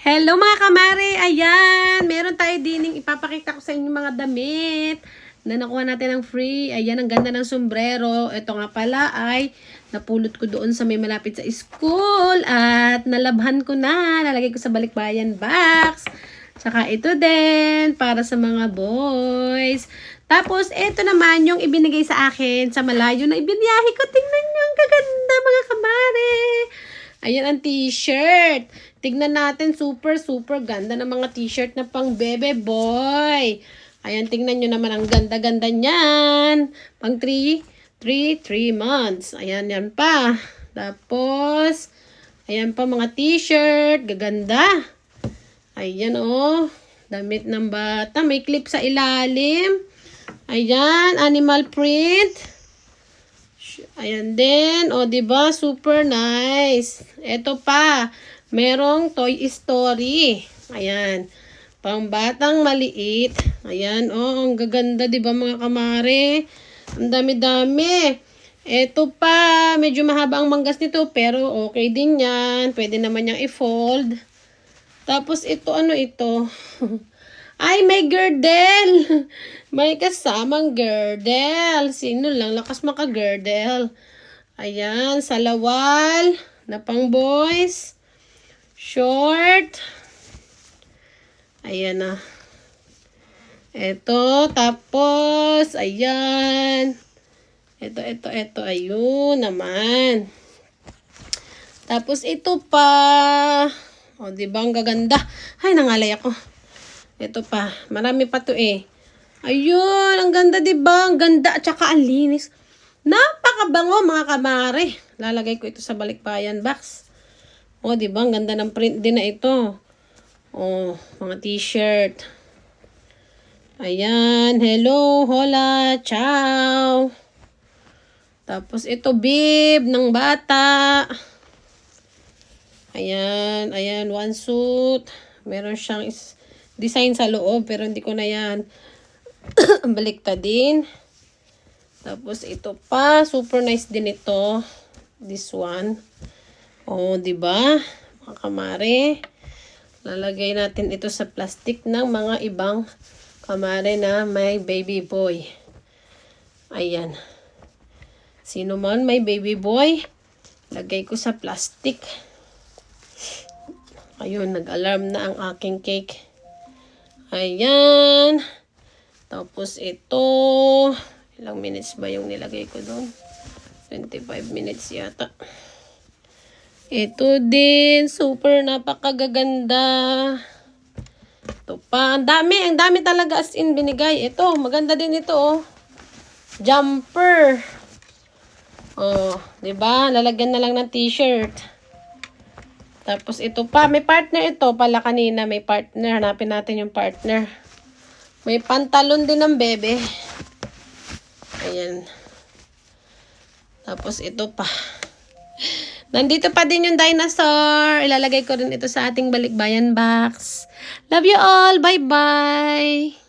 Hello mga kamare! Ayan! Meron tayo dining ipapakita ko sa inyo mga damit na nakuha natin ng free. Ayan, ang ganda ng sombrero. Ito nga pala ay napulot ko doon sa may malapit sa school at nalabhan ko na. Lalagay ko sa balikbayan box. Tsaka ito din para sa mga boys. Tapos, ito naman yung ibinigay sa akin sa malayo na ibiniyahe ko. Tingnan nyo, ang gaganda mga kamare! Ayan ang t-shirt. Tignan natin, super ganda ng mga t-shirt na pang bebe boy. Ayan, tingnan nyo naman, ang ganda-ganda niyan. Pang 3 months. Ayan, yan pa. Tapos, ayan pa mga t-shirt. Gaganda. Ayan, oh. Damit ng bata. May clip sa ilalim. Ayan, animal print. Ayan din. O, diba? Super nice. Ito pa. Merong Toy Story. Ayan. Pang batang maliit. Ayan. O, ang gaganda, diba mga kamare? Ang dami-dami. Ito pa. Medyo mahaba ang manggas nito. Pero okay din yan. Pwede naman niyang i-fold. Tapos ito, ano ito? Ay, may girdle. May kasamang girdle. Sino lang lakas maka-girdle? Ayan, salawal na pang boys. Short. Ayan na. Ito, tapos, ayan. Ito. Ayun naman. Tapos ito pa. O, diba ang gaganda? Ay, nangalay ako. Ito pa. Marami pa to eh. Ayun, ang ganda diba? Ang ganda at saka ang linis. Napakabango mga kamare. Lalagay ko ito sa balikbayan box. O, diba? Ang ganda ng print din na ito. O, mga t-shirt. Ayan. Hello, hola, ciao. Tapos ito, bib ng bata. Ayan, one suit. Meron siyang design sa loob, pero hindi ko na yan baliktad din. Tapos ito pa, super nice din ito. This one. Oh, 'di ba? Mga kamare. Lalagay natin ito sa plastic ng mga ibang kamare na may baby boy. Ayan. Sino man may baby boy, lagay ko sa plastic. Ayun, nag-alarm na ang aking cake. Ayan. Tapos ito. Ilang minutes ba yung nilagay ko doon? 25 minutes yata. Ito din. Super napakagaganda. Ito pa. Ang dami talaga as in binigay. Ito, maganda din ito oh. Jumper. Oh, 'di ba? Lalagyan na lang ng t-shirt. Tapos ito pa, may partner ito pala kanina, may partner. Hanapin natin yung partner. May pantalon din ng bebe. Ayan. Tapos ito pa. Nandito pa din yung dinosaur. Ilalagay ko rin ito sa ating balikbayan box. Love you all. Bye-bye.